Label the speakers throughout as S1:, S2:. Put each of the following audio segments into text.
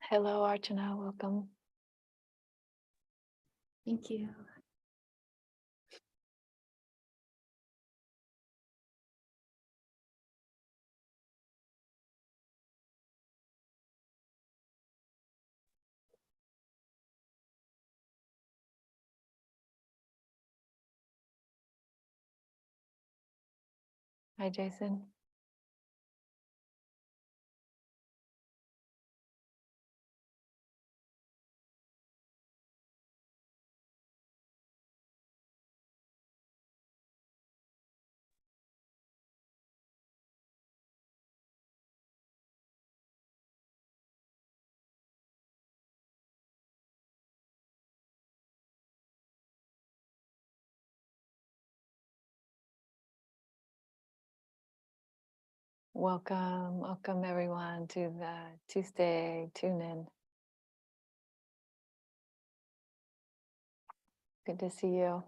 S1: Hello, Archana. Welcome.
S2: Thank you.
S1: Hi, Jason. Welcome everyone to the Tuesday tune-in. Good to see you.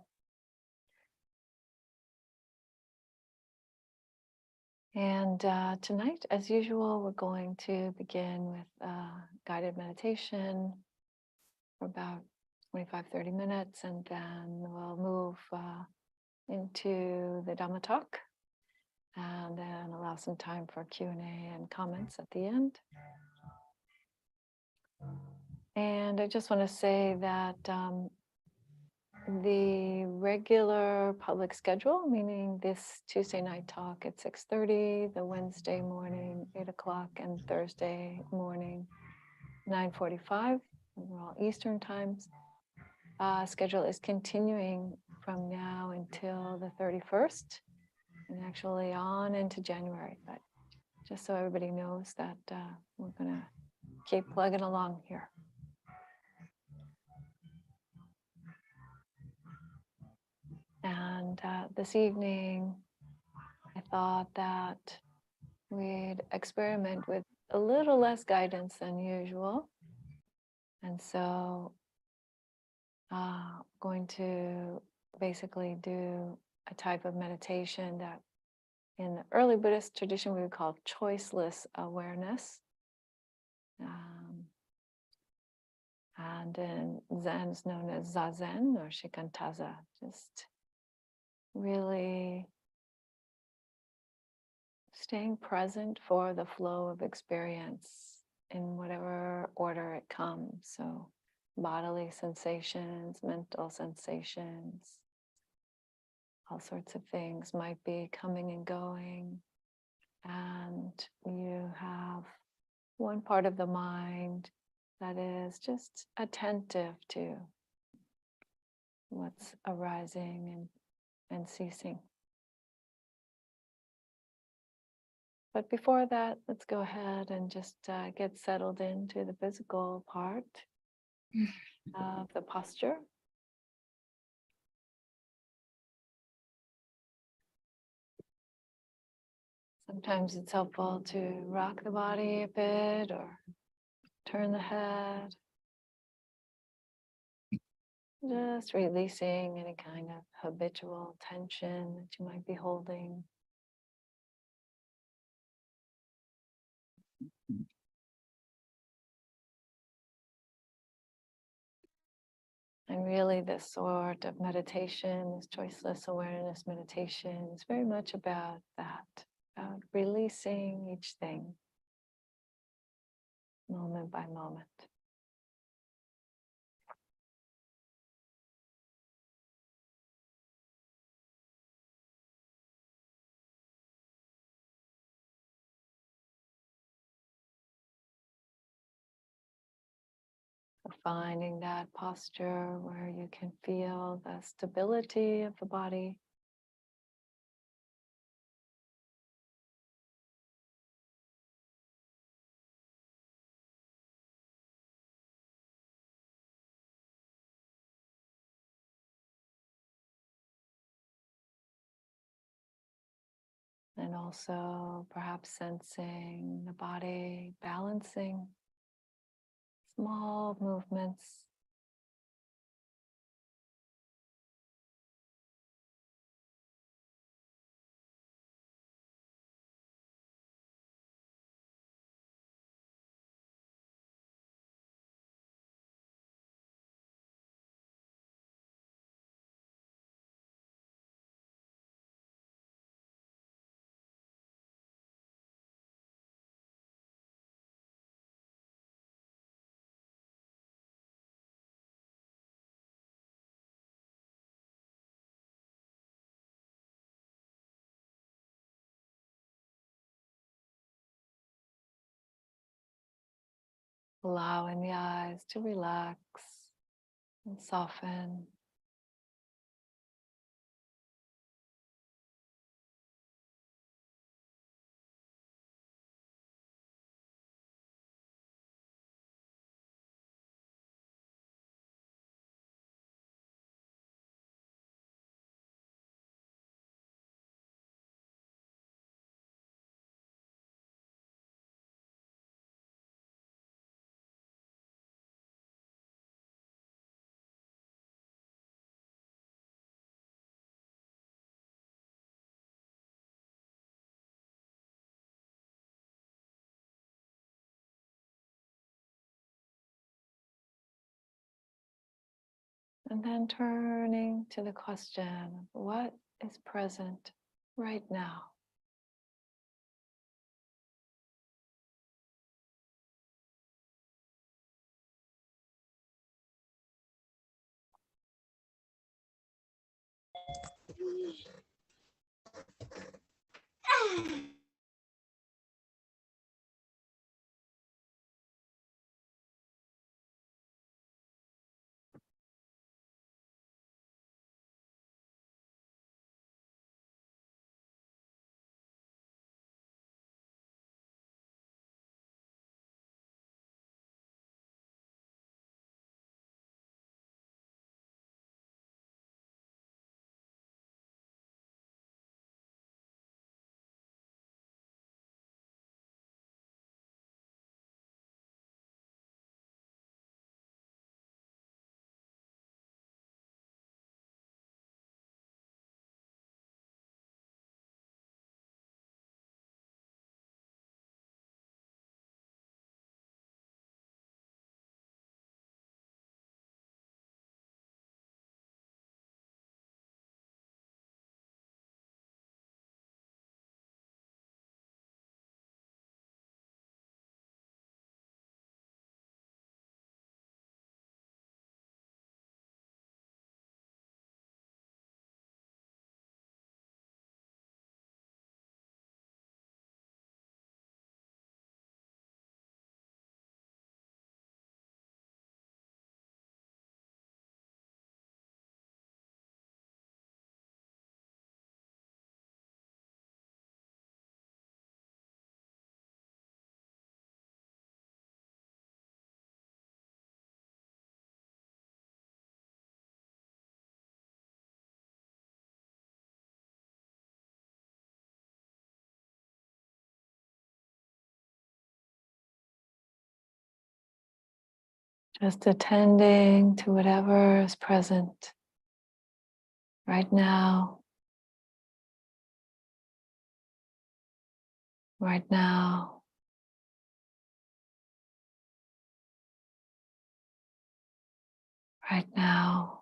S1: And tonight, as usual, we're going to begin with guided meditation for about 25-30 minutes, and then we'll move into the Dhamma talk, and then allow some time for Q&A and comments at the end. And I just want to say that the regular public schedule, meaning this Tuesday night talk at 6:30, the Wednesday morning 8 o'clock, and Thursday morning 9:45, we're all Eastern times. Schedule is continuing from now until the 31st, and actually on into January. But just so everybody knows that we're gonna keep plugging along here. And this evening, I thought that we'd experiment with a little less guidance than usual. And so going to basically do a type of meditation that in the early Buddhist tradition we would call choiceless awareness. And in Zen is known as Zazen or Shikantaza, just really staying present for the flow of experience in whatever order it comes. So bodily sensations, mental sensations, all sorts of things might be coming and going. And you have one part of the mind that is just attentive to what's arising and ceasing. But before that, let's go ahead and just get settled into the physical part of the posture. Sometimes it's helpful to rock the body a bit or turn the head. Just releasing any kind of habitual tension that you might be holding. And really this sort of meditation, this choiceless awareness meditation is very much about that, about releasing each thing moment by moment. Finding that posture where you can feel the stability of the body. And also perhaps sensing the body balancing small movements. allowing the eyes to relax and soften. And then turning to the question, what is present right now? Just attending to whatever is present right now, right now, right now.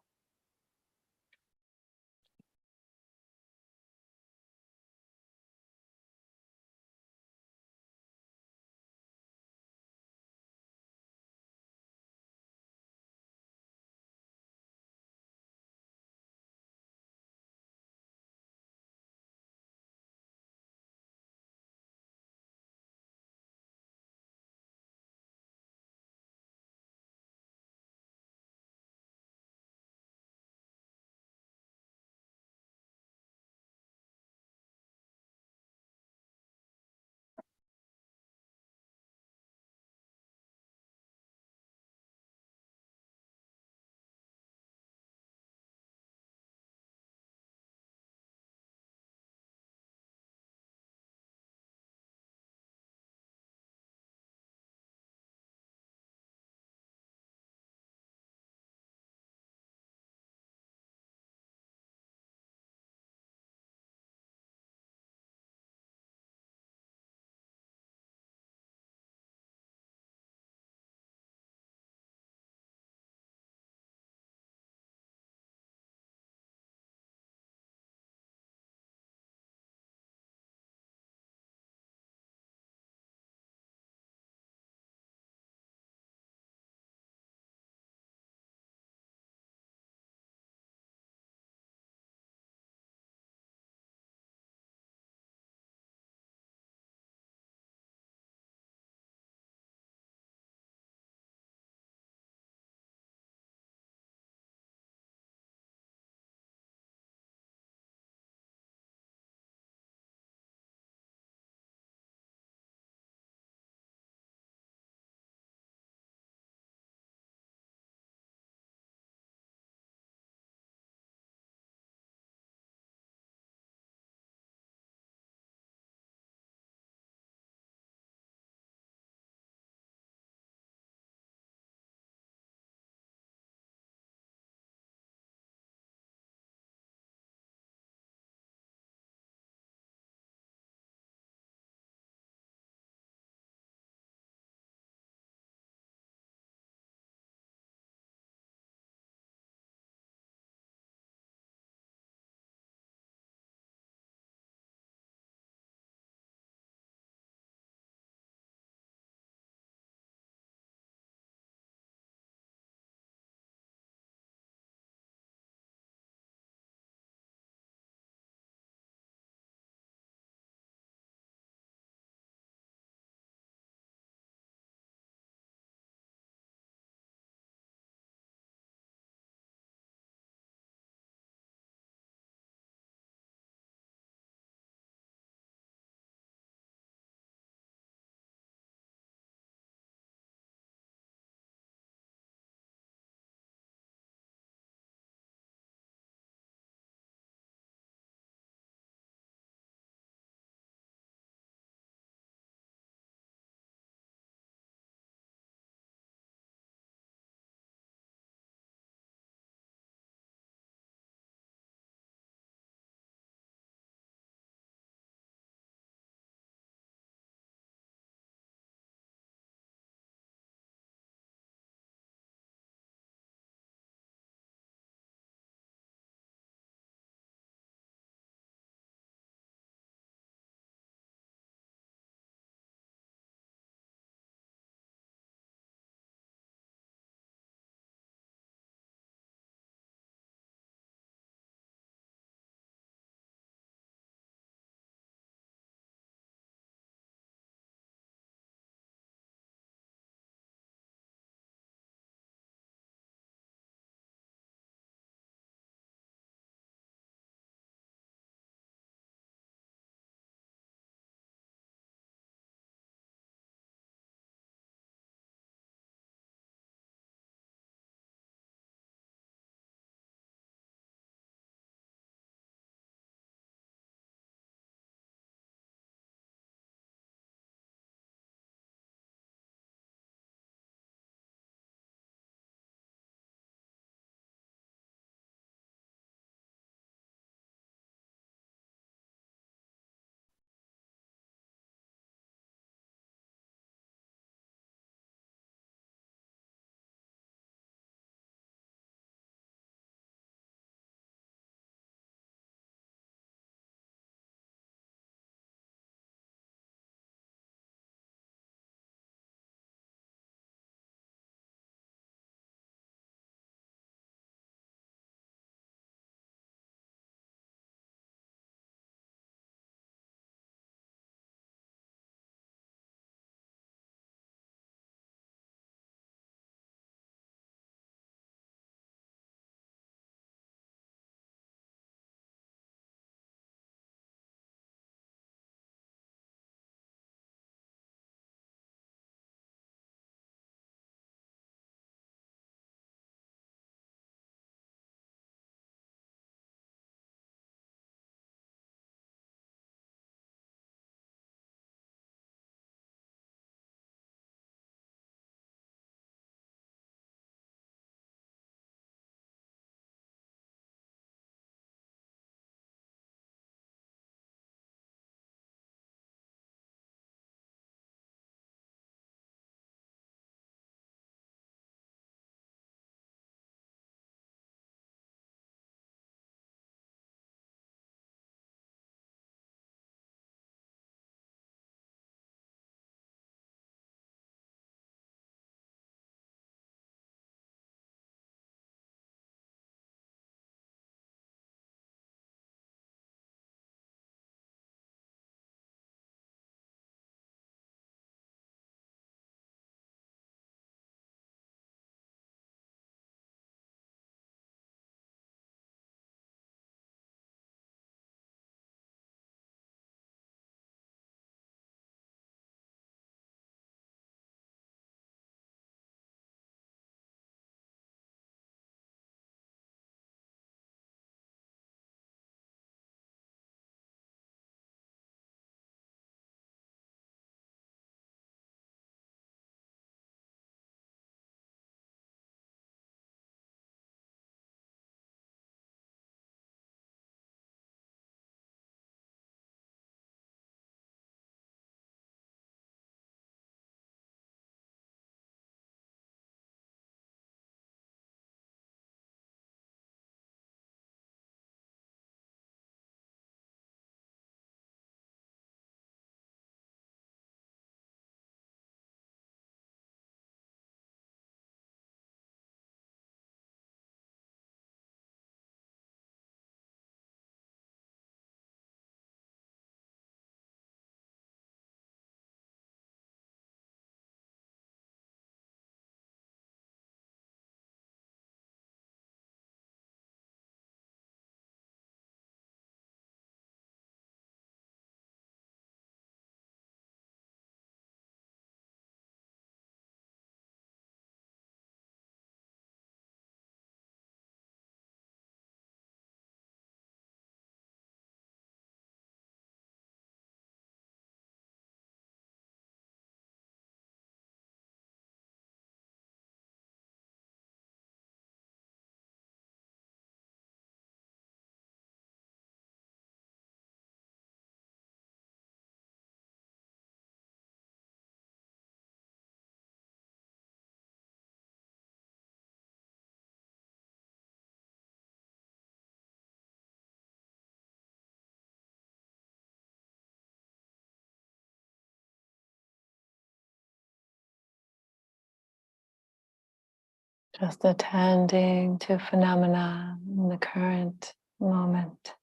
S1: Just attending to phenomena in the current moment.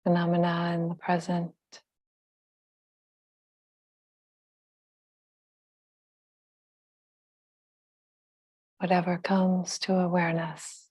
S1: Phenomena in the present. Whatever comes to awareness.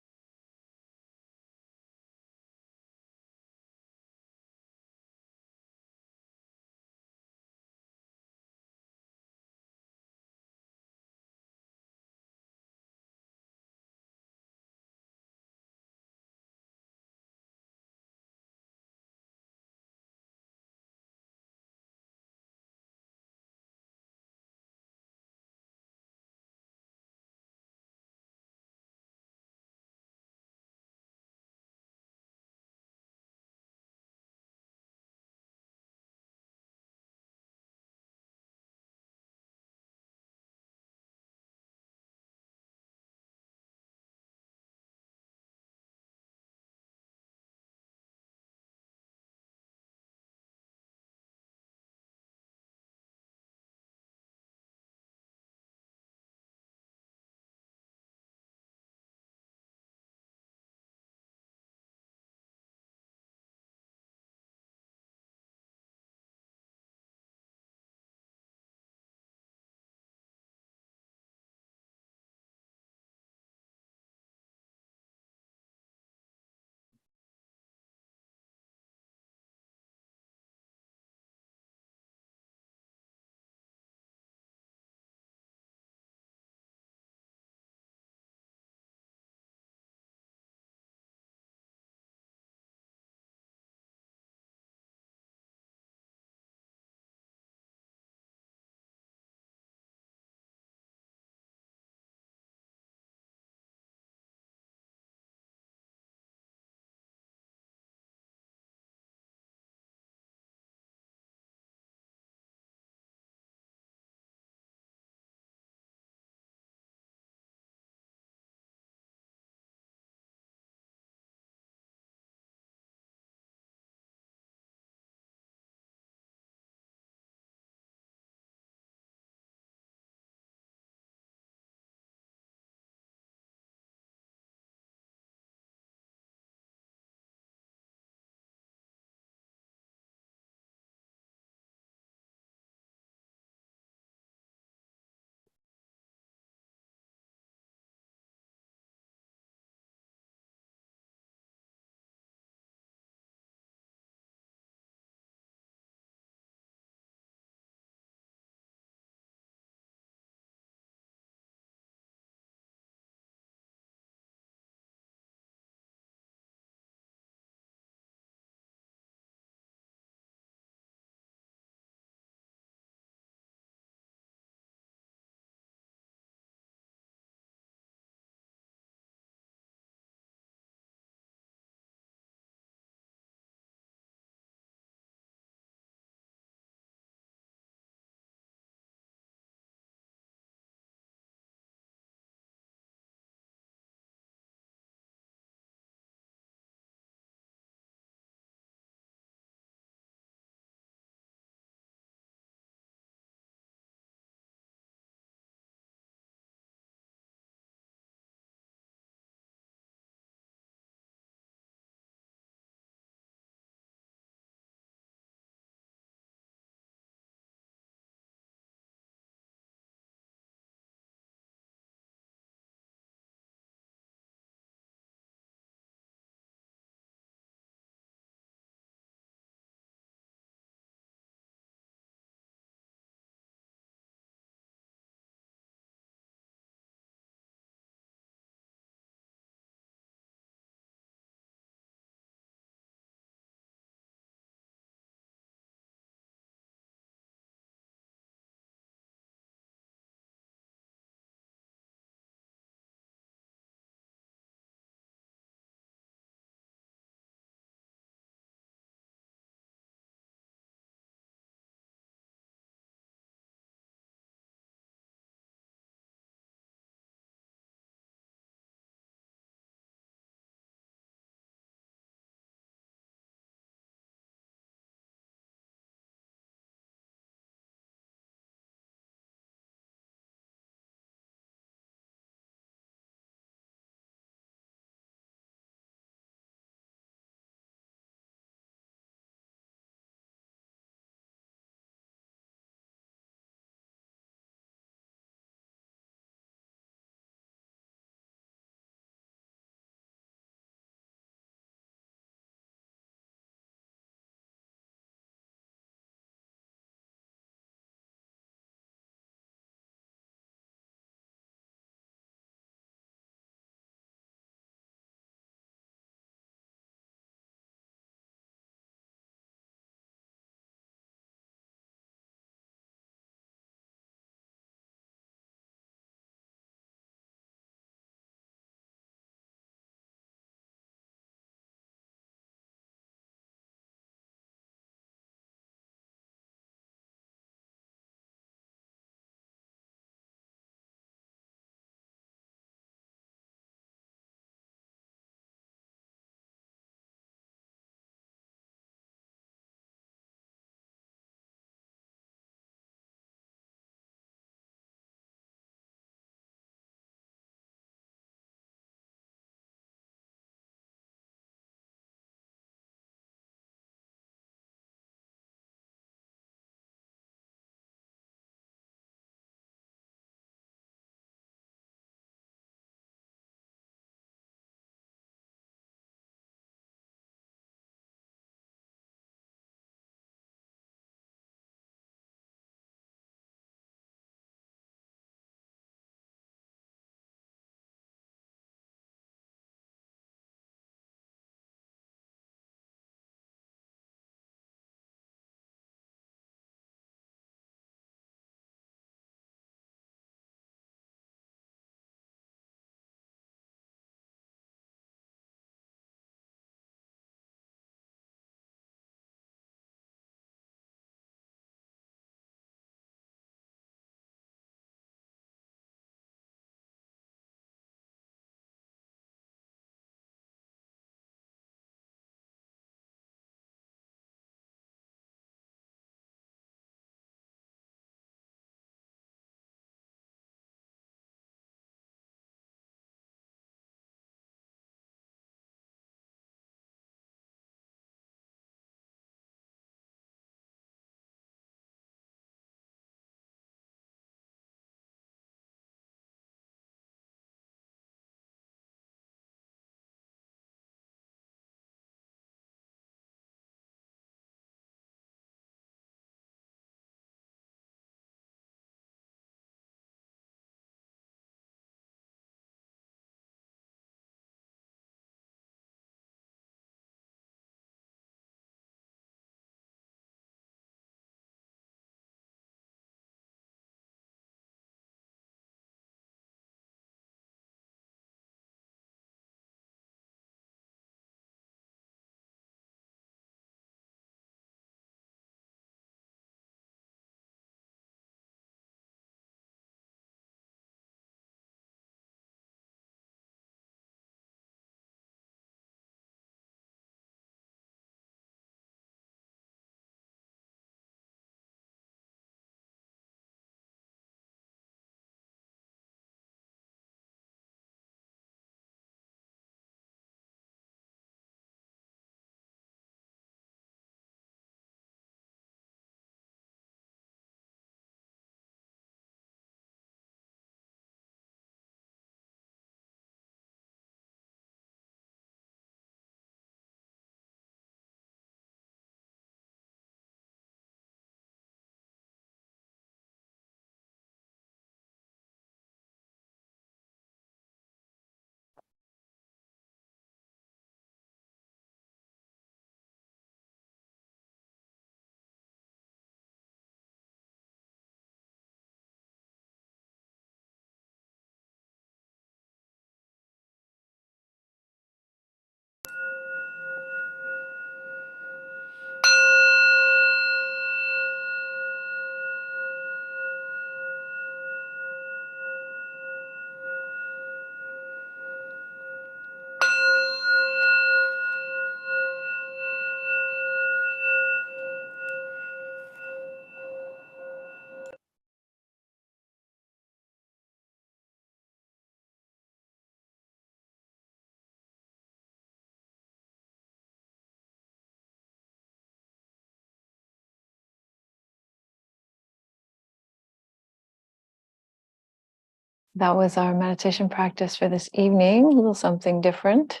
S1: that was our meditation practice for this evening, a little something different.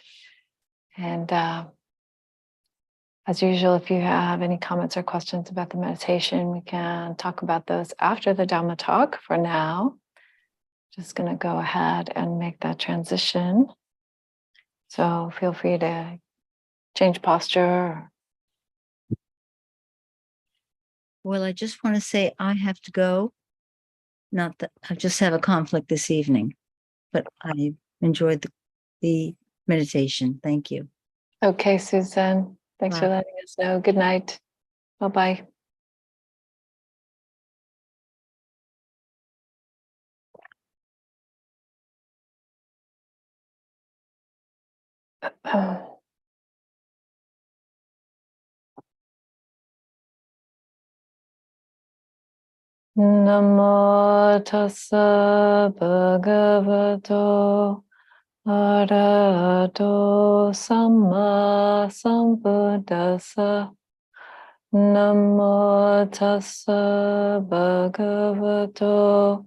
S1: And as usual, if you have any comments or questions about the meditation, we can talk about those after the Dhamma talk. For now, just going to go ahead and make that transition. So feel free to change posture.
S2: Well, I just want to say I have to go. Not that I just have a conflict this evening, but I enjoyed the meditation. Thank you.
S1: Okay, Susan. Thanks for letting us know. Good night. Bye-bye. Namo tassa bhagavato arahato samma sambuddhassa. Namo tassa bhagavato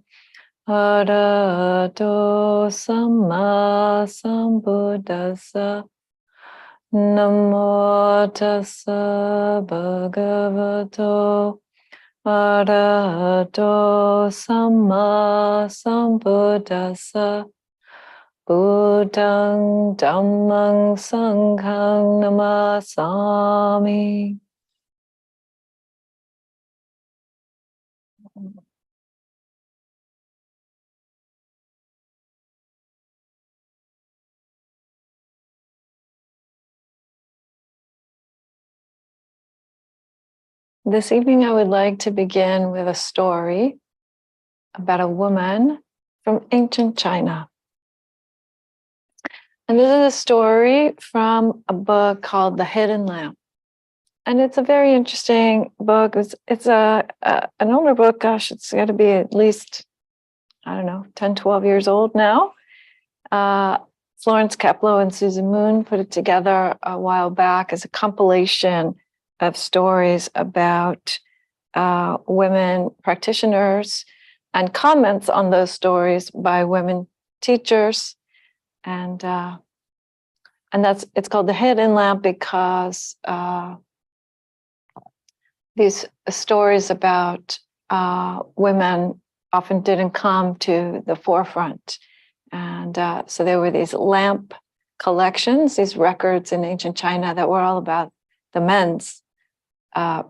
S1: arahato samma sambuddhassa. Namo tassa bhagavato arahato samma sambuddhassa. Buddhang dhammang sanghang namasami. This evening, I would like to begin with a story about a woman from ancient China. And this is a story from a book called The Hidden Lamp. And it's a very interesting book. It's an older book. Gosh, it's got to be at least, 10, 12 years old now. Florence Keplow and Susan Moon put it together a while back as a compilation of stories about women practitioners and comments on those stories by women teachers. And it's called The Hidden Lamp because these stories about women often didn't come to the forefront. And so there were these lamp collections, these records in ancient China that were all about the men's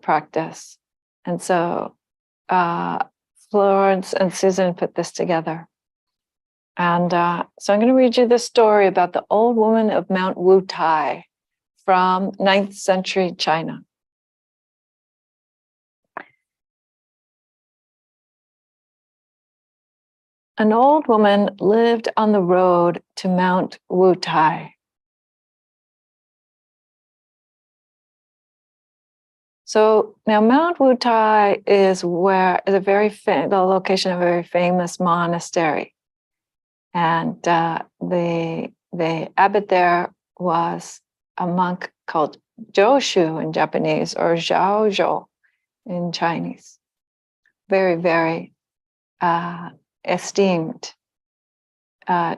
S1: practice. And so Florence and Susan put this together. And so I'm going to read you this story about the old woman of Mount Wutai from 9th century China. An old woman lived on the road to Mount Wutai. So now Mount Wutai is the location of a very famous monastery. And the abbot there was a monk called Joshu in Japanese, or Zhaozhou in Chinese. Very, very esteemed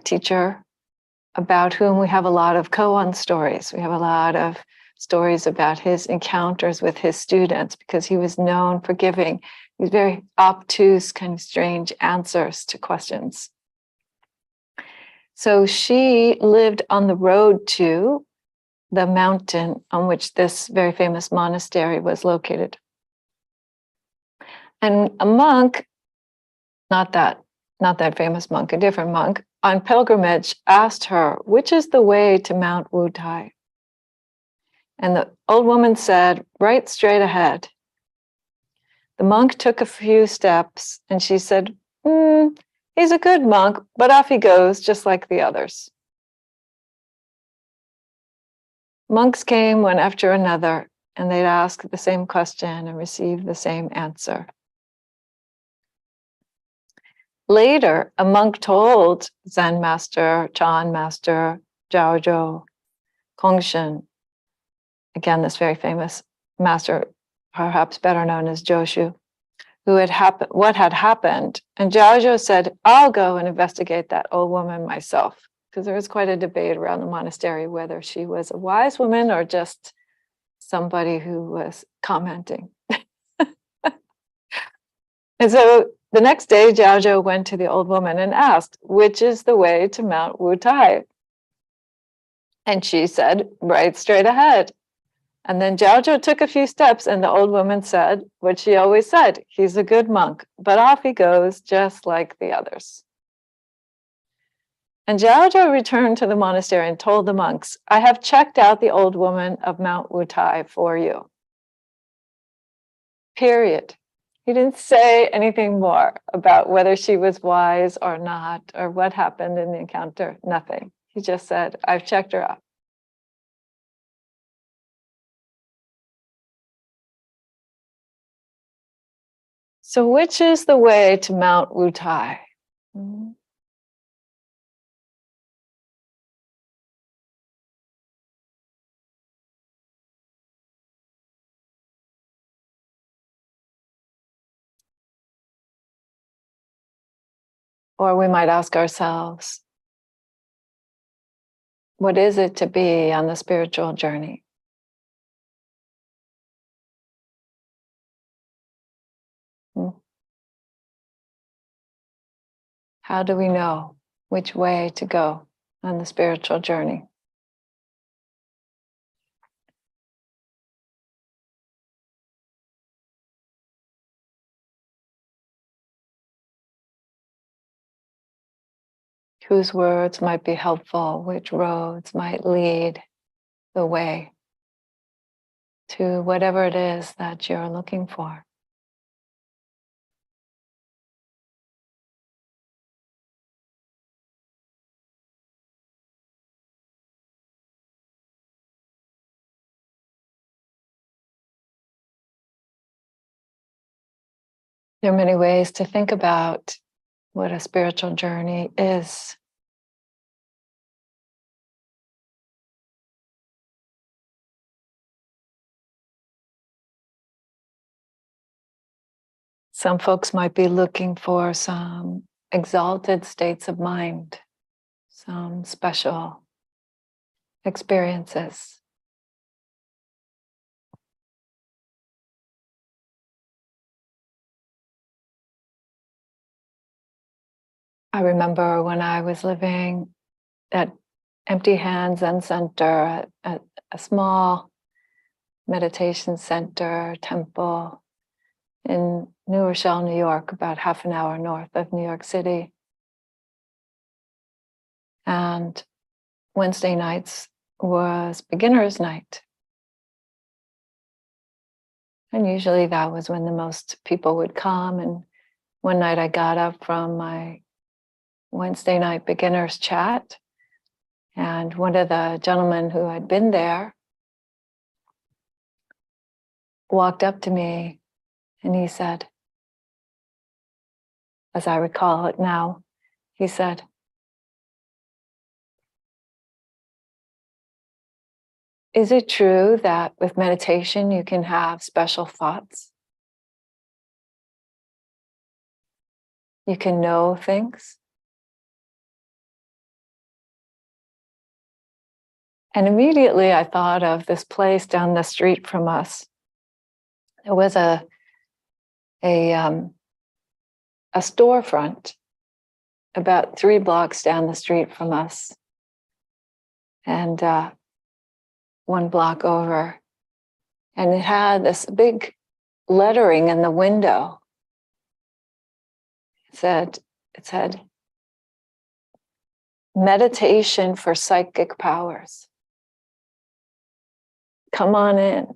S1: teacher about whom we have a lot of koan stories. We have a lot of stories about his encounters with his students because he was known for giving these very obtuse, kind of strange answers to questions. So she lived on the road to the mountain on which this very famous monastery was located. And a monk, not that famous monk, a different monk, on pilgrimage asked her, which is the way to Mount Wutai? And the old woman said, right straight ahead. The monk took a few steps and she said, he's a good monk, but off he goes, just like the others. Monks came one after another, and they'd ask the same question and receive the same answer. Later, a monk told Zen master, Chan master, Zhaozhou, Kongshen, again, this very famous master, perhaps better known as Joshu, what had happened. And Jiaozhou said, I'll go and investigate that old woman myself. Because there was quite a debate around the monastery whether she was a wise woman or just somebody who was commenting. And so the next day, Jiaozhou went to the old woman and asked, which is the way to Mount Wutai? And she said, right straight ahead. And then Jiaozhou took a few steps and the old woman said what she always said, he's a good monk, but off he goes just like the others. And Jiaozhou returned to the monastery and told the monks, I have checked out the old woman of Mount Wutai for you. Period. He didn't say anything more about whether she was wise or not, or what happened in the encounter, nothing. He just said, I've checked her out. So which is the way to Mount Wutai? Or we might ask ourselves, what is it to be on the spiritual journey? How do we know which way to go on the spiritual journey? Whose words might be helpful? Which roads might lead the way to whatever it is that you're looking for? There are many ways to think about what a spiritual journey is. Some folks might be looking for some exalted states of mind, some special experiences. I remember when I was living at Empty Hand Zen Center, at a small meditation center, temple in New Rochelle, New York, about half an hour north of New York City. And Wednesday nights was beginner's night. And usually that was when the most people would come. And one night I got up from my Wednesday night beginner's chat, and one of the gentlemen who had been there walked up to me and he said, as I recall it now, he said, is it true that with meditation you can have special thoughts? You can know things? And immediately I thought of this place down the street from us. There was a storefront about 3 blocks down the street from us, and 1 block over. And it had this big lettering in the window. It said, meditation for psychic powers. Come on in.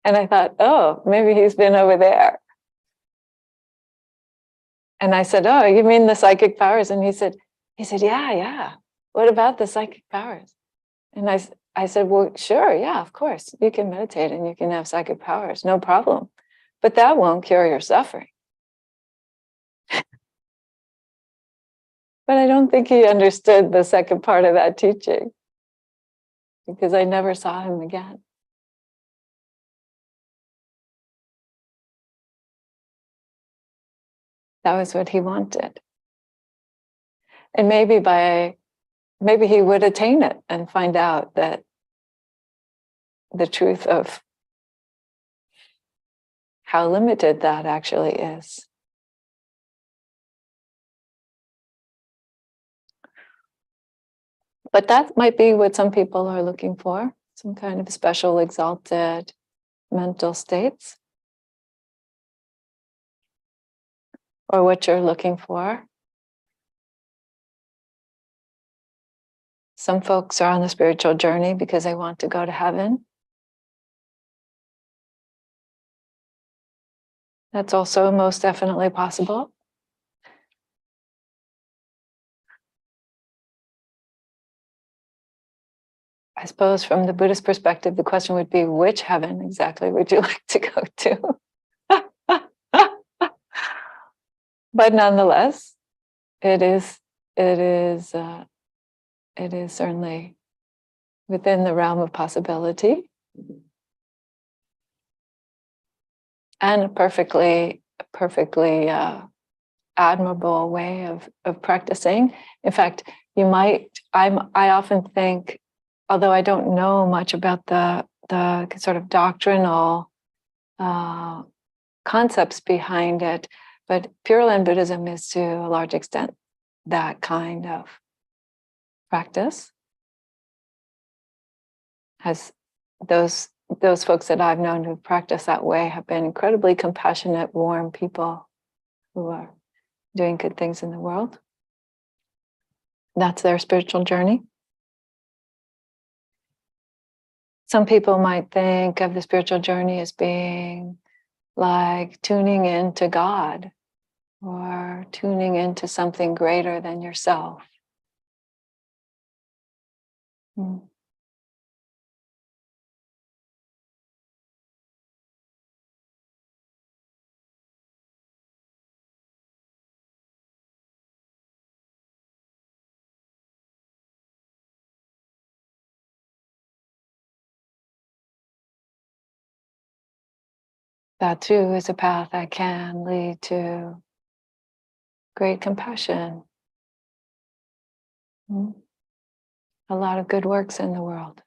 S1: And I thought, oh, maybe he's been over there. And I said, oh, you mean the psychic powers? And he said, yeah. What about the psychic powers? And I said, well, sure, yeah, of course. You can meditate and you can have psychic powers, no problem. But that won't cure your suffering. But I don't think he understood the second part of that teaching, because I never saw him again. That was what he wanted. And maybe he would attain it and find out that the truth of how limited that actually is. But that might be what some people are looking for, some kind of special exalted mental states. Or what you're looking for. Some folks are on the spiritual journey because they want to go to heaven. That's also most definitely possible. I suppose from the Buddhist perspective, the question would be, which heaven exactly would you like to go to? But nonetheless, it is certainly within the realm of possibility, and a perfectly admirable way of practicing. In fact, I often think, although I don't know much about the sort of doctrinal concepts behind it, but Pure Land Buddhism is to a large extent that kind of practice. Has those folks that I've known who practice that way have been incredibly compassionate, warm people who are doing good things in the world. That's their spiritual journey. Some people might think of the spiritual journey as being like tuning into God or tuning into something greater than yourself. That too is a path that can lead to great compassion. A lot of good works in the world.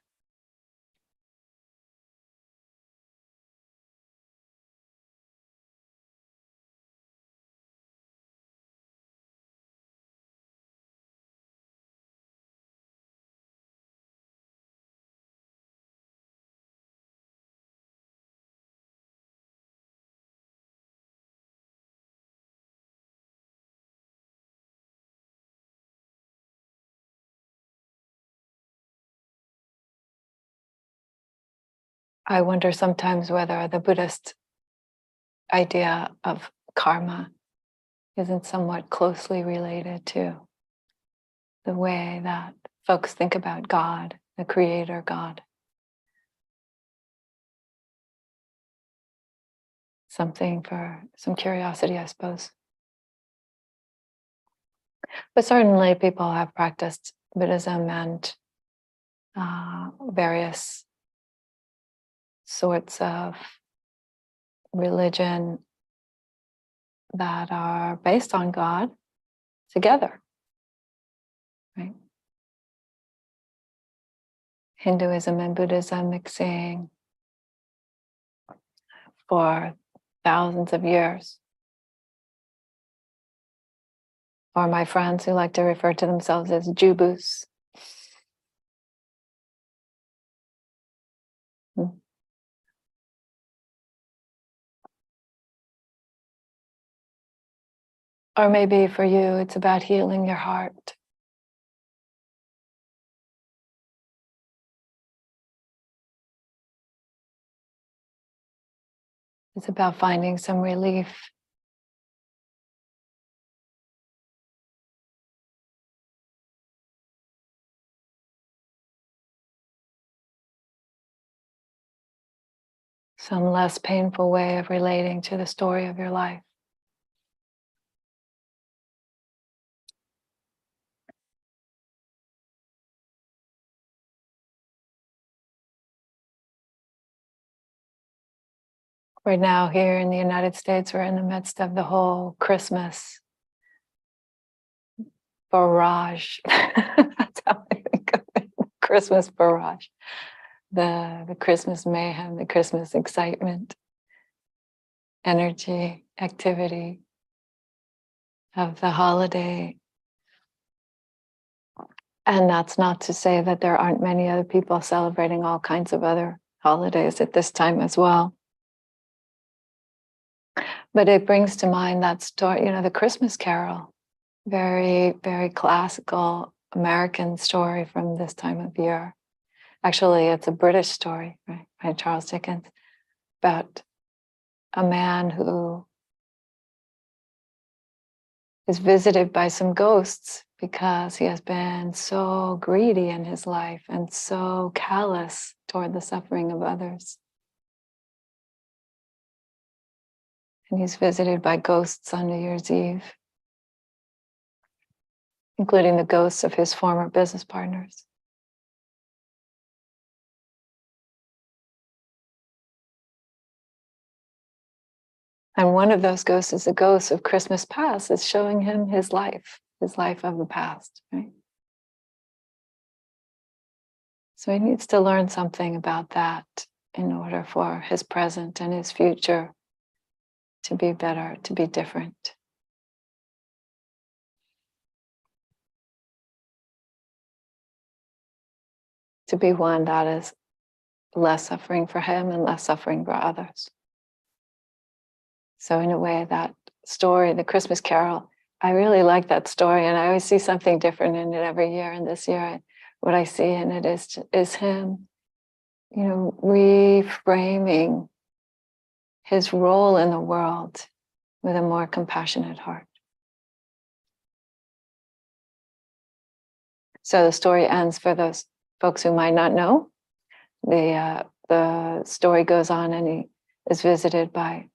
S1: I wonder sometimes whether the Buddhist idea of karma isn't somewhat closely related to the way that folks think about God, the creator God. Something for some curiosity, I suppose. But certainly people have practiced Buddhism and various sorts of religion that are based on God together, right? Hinduism and Buddhism mixing for thousands of years. Or my friends who like to refer to themselves as Jubus. Or maybe for you, it's about healing your heart. It's about finding some relief. Some less painful way of relating to the story of your life. Right now, here in the United States, we're in the midst of the whole Christmas barrage. That's how I think of it. Christmas barrage. The Christmas mayhem, the Christmas excitement, energy, activity of the holiday. And that's not to say that there aren't many other people celebrating all kinds of other holidays at this time as well. But it brings to mind that story, the Christmas Carol, very, very classical American story from this time of year. Actually, it's a British story, right, by Charles Dickens, about a man who is visited by some ghosts because he has been so greedy in his life and so callous toward the suffering of others. And he's visited by ghosts on New Year's Eve, including the ghosts of his former business partners. And one of those ghosts is the ghost of Christmas past. It's showing him his life of the past, right? So he needs to learn something about that in order for his present and his future to be better, to be different. To be one that is less suffering for him and less suffering for others. So in a way, that story, the Christmas Carol, I really like that story, and I always see something different in it every year. And this year, what I see in it is him, reframing his role in the world with a more compassionate heart. So the story ends, for those folks who might not know. The story goes on, and he is visited by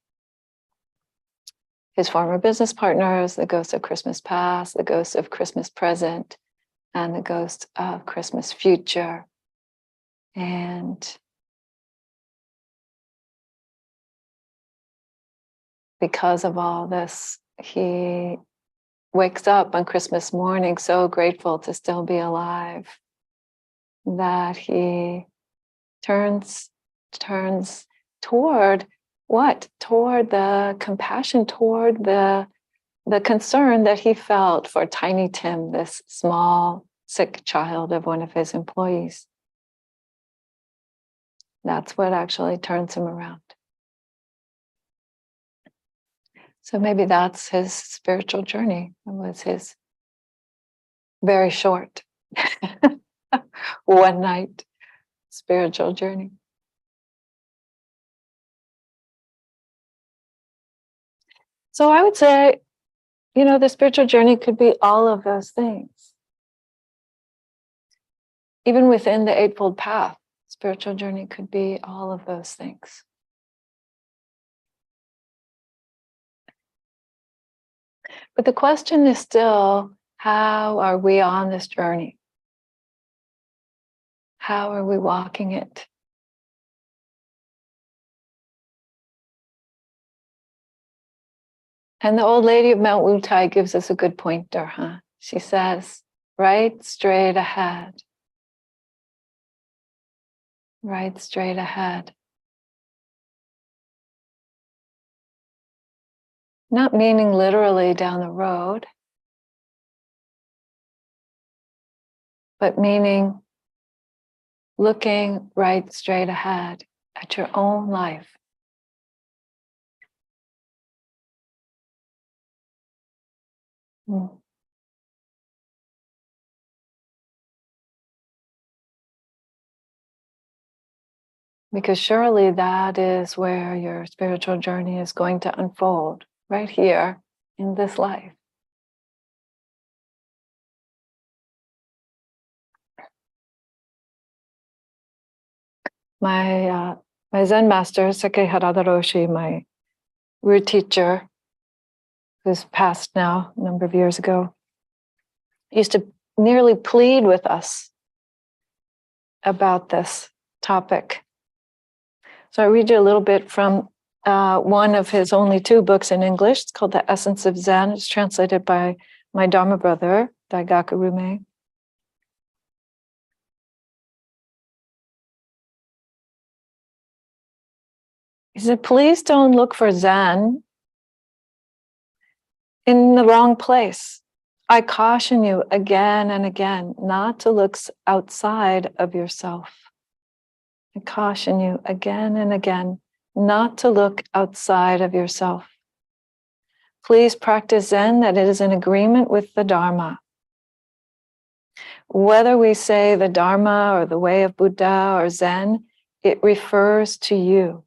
S1: his former business partners, the ghost of Christmas past, the ghost of Christmas present, and the ghost of Christmas future. And because of all this, he wakes up on Christmas morning so grateful to still be alive that he turns toward what? Toward the compassion, toward the concern that he felt for Tiny Tim, this small, sick child of one of his employees. That's what actually turns him around. So maybe that's his spiritual journey. It was his very short one night spiritual journey. So I would say, the spiritual journey could be all of those things. Even within the Eightfold Path, spiritual journey could be all of those things. But the question is still, how are we on this journey? How are we walking it? And the old lady of Mount Wutai gives us a good pointer, huh? She says, right straight ahead. Right straight ahead. Not meaning literally down the road, but meaning looking right straight ahead at your own life. Because surely that is where your spiritual journey is going to unfold, right here in this life. My Zen master, Seke Harada Roshi, my root teacher, who's passed now a number of years ago, used to nearly plead with us about this topic. So I read you a little bit from one of his only 2 books in English. It's called The Essence of Zen. It's translated by my Dharma brother, Daigaku Rume. He said, please don't look for Zen in the wrong place. I caution you again and again not to look outside of yourself. I caution you again and again not to look outside of yourself. Please practice Zen that it is in agreement with the Dharma. Whether we say the Dharma or the way of Buddha or Zen, it refers to you.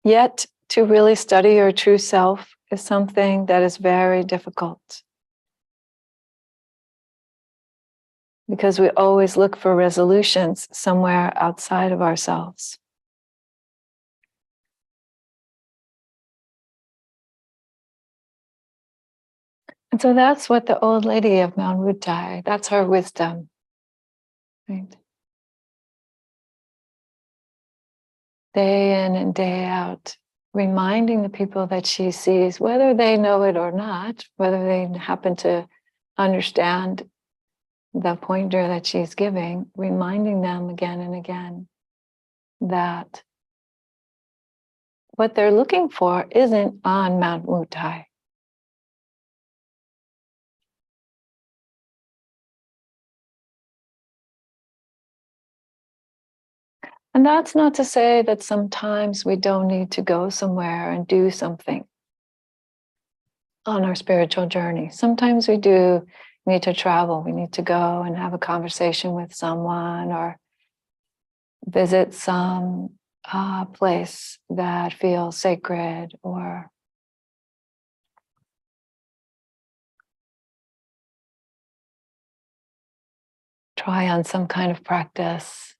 S1: Yet, to really study your true self is something that is very difficult. Because we always look for resolutions somewhere outside of ourselves. And so that's what the old lady of Mount Wutai, that's her wisdom. Right? Day in and day out, reminding the people that she sees, whether they know it or not, whether they happen to understand the pointer that she's giving, reminding them again and again that what they're looking for isn't on Mount Wutai. And that's not to say that sometimes we don't need to go somewhere and do something on our spiritual journey. Sometimes we do need to travel. We need to go and have a conversation with someone or visit some place that feels sacred or try on some kind of practice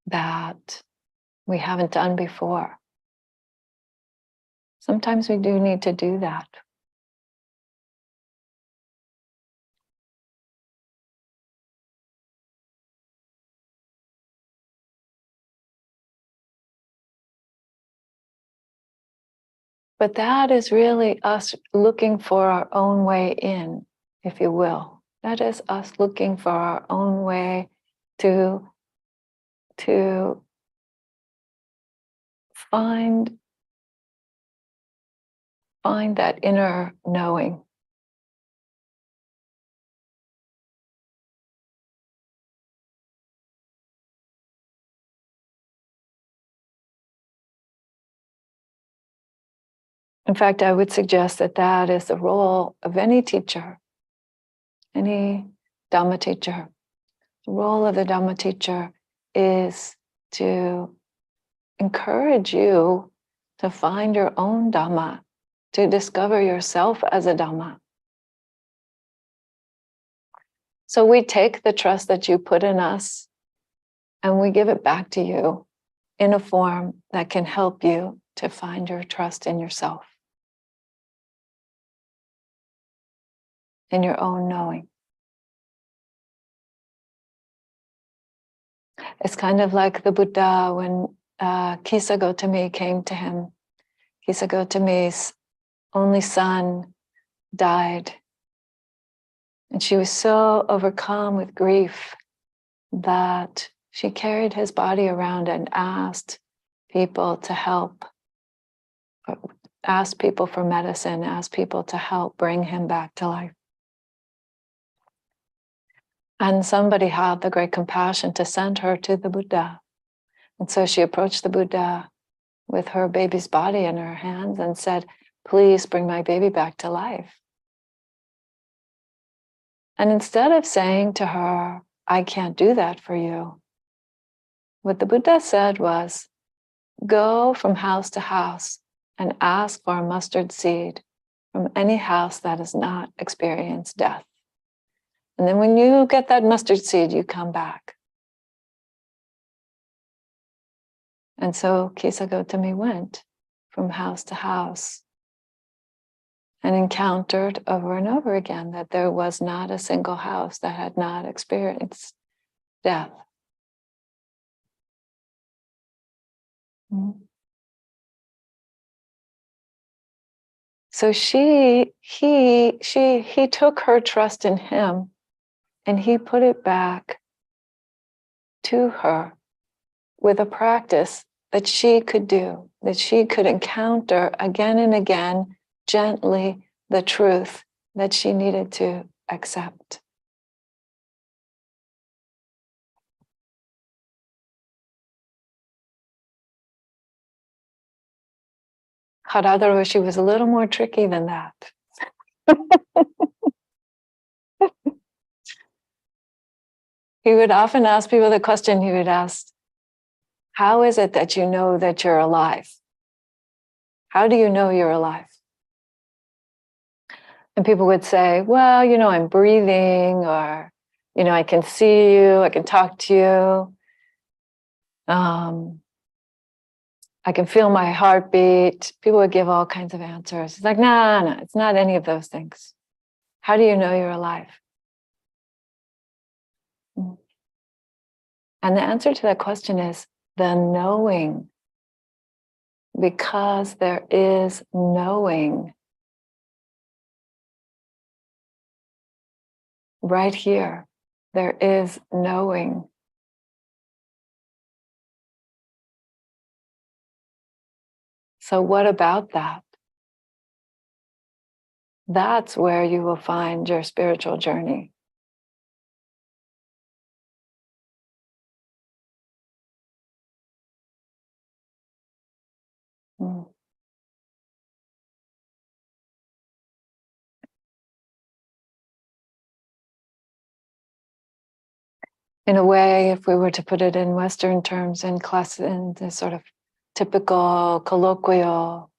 S1: that we haven't done before. Sometimes we do need to do that. But that is really us looking for our own way in, if you will. That is us looking for our own way to find that inner knowing. In fact, I would suggest that that is the role of any teacher, any Dhamma teacher. The role of the Dhamma teacher is to encourage you to find your own Dhamma, to discover yourself as a Dhamma. So we take the trust that you put in us and we give it back to you in a form that can help you to find your trust in yourself, in your own knowing. It's kind of like the Buddha when Kisa Gotami came to him. Kisa Gotami's only son died. And she was so overcome with grief that she carried his body around and asked people to help, asked people for medicine, asked people to help bring him back to life. And somebody had the great compassion to send her to the Buddha. And so she approached the Buddha with her baby's body in her hands and said, please bring my baby back to life. And instead of saying to her, I can't do that for you, what the Buddha said was, go from house to house and ask for a mustard seed from any house that has not experienced death. And then when you get that mustard seed, you come back. And so Kisa Gotami went from house to house, and encountered over and over again that there was not a single house that had not experienced death. Mm. So he took her trust in him and he put it back to her with a practice that she could do, that she could encounter again and again, gently, the truth that she needed to accept. Haradharu, she was a little more tricky than that. He would often ask people the question, he would ask, how is it that you know that you're alive? How do you know you're alive? And people would say, well, I'm breathing, or, I can see you, I can talk to you. I can feel my heartbeat. People would give all kinds of answers. It's like, no, it's not any of those things. How do you know you're alive? And the answer to that question is the knowing. Because there is knowing right here. There is knowing. So what about that? That's where you will find your spiritual journey. Mm. In a way, if we were to put it in Western terms, in class, in the sort of typical colloquial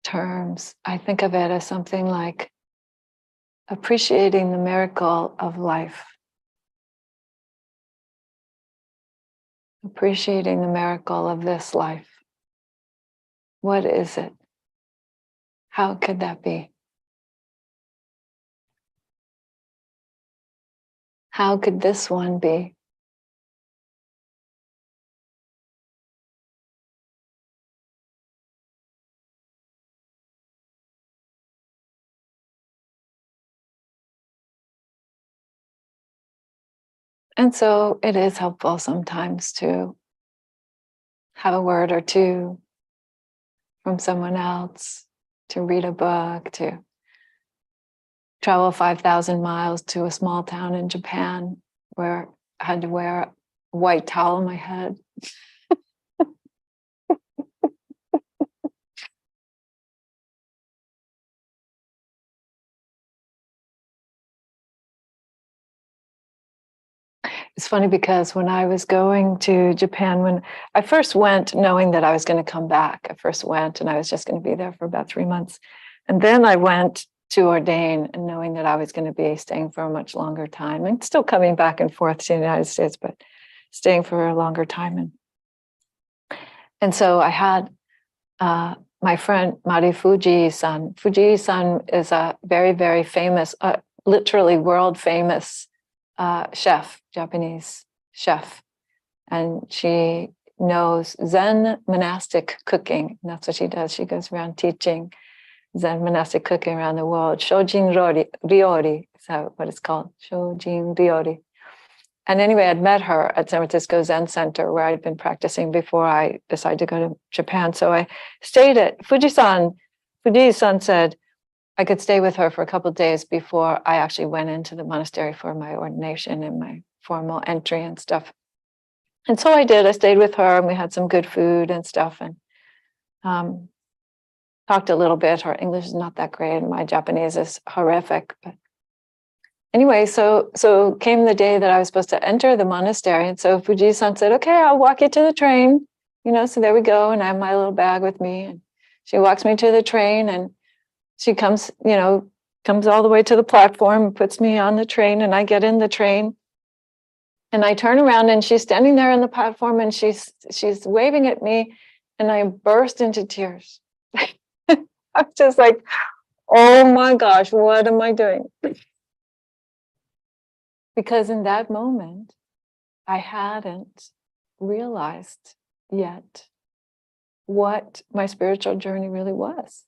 S1: terms, I think of it as something like appreciating the miracle of life. Appreciating the miracle of this life. What is it? How could that be? How could this one be? And so it is helpful sometimes to have a word or two from someone else, to read a book, to travel 5,000 miles to a small town in Japan where I had to wear a white towel on my head. It's funny because when I was going to Japan, when I first went knowing that I was going to come back, I first went and I was just going to be there for about 3 months. And then I went to ordain and knowing that I was going to be staying for a much longer time and still coming back and forth to the United States, but staying for a longer time. And so I had my friend Mari Fuji-san. Fuji-san is a very, very famous, literally world famous chef, Japanese chef. And she knows Zen monastic cooking. And that's what she does. She goes around teaching Zen monastic cooking around the world. Shojin Ryori is what it's called. Shojin Ryori. And anyway, I'd met her at San Francisco Zen Center where I'd been practicing before I decided to go to Japan. So I stayed at Fuji-san. Fuji-san said I could stay with her for a couple of days before I actually went into the monastery for my ordination and my formal entry and stuff. And so I did. I stayed with her and we had some good food and stuff and talked a little bit. Her English is not that great and my Japanese is horrific. But anyway, so came the day that I was supposed to enter the monastery. And so Fuji-san said, okay, I'll walk you to the train. So there we go. And I have my little bag with me. And she walks me to the train and she comes all the way to the platform and puts me on the train. And I get in the train and I turn around and she's standing there on the platform and she's waving at me. And I burst into tears. I was just like, oh my gosh, what am I doing? Because in that moment, I hadn't realized yet what my spiritual journey really was.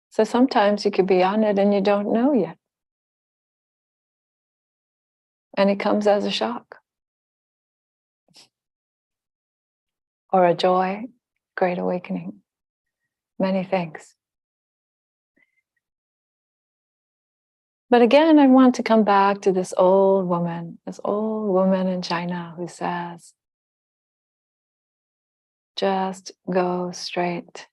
S1: So sometimes you could be on it and you don't know yet. And it comes as a shock or a joy, great awakening, many things. But again, I want to come back to this old woman in China who says, just go straight.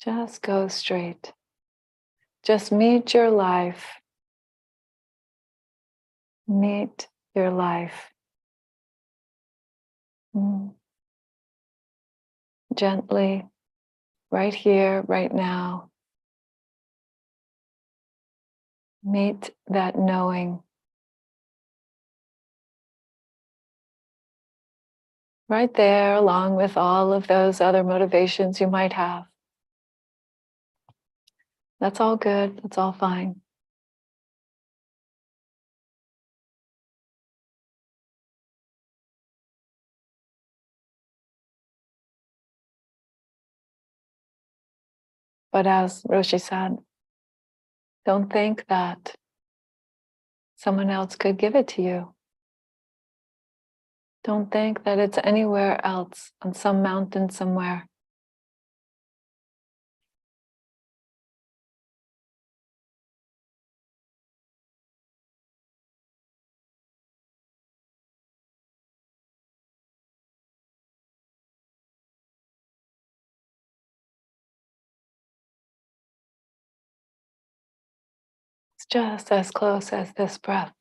S1: Just go straight. Just meet your life. Meet your life. Gently, right here, right now. Meet that knowing. Right there, along with all of those other motivations you might have. That's all good. That's all fine. But as Roshi said, don't think that someone else could give it to you. Don't think that it's anywhere else on some mountain somewhere. It's just as close as this breath.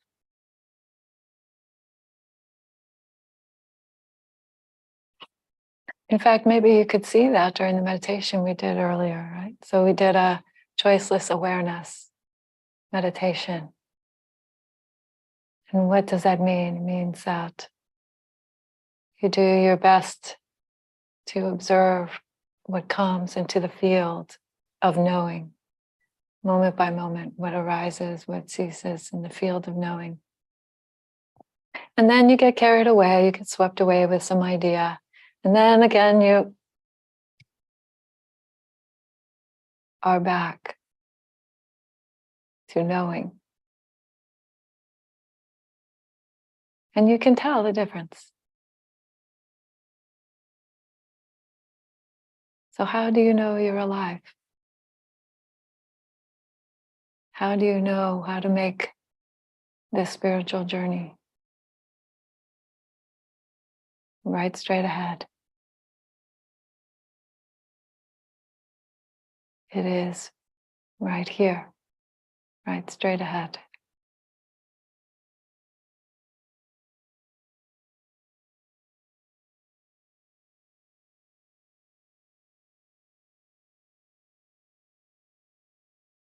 S1: In fact, maybe you could see that during the meditation we did earlier, right? So we did a choiceless awareness meditation. And what does that mean? It means that you do your best to observe what comes into the field of knowing, moment by moment, what arises, what ceases in the field of knowing. And then you get carried away, you get swept away with some idea. And then again, you are back to knowing. And you can tell the difference. So how do you know you're alive? How do you know how to make this spiritual journey? Right straight ahead. It is right here, right straight ahead.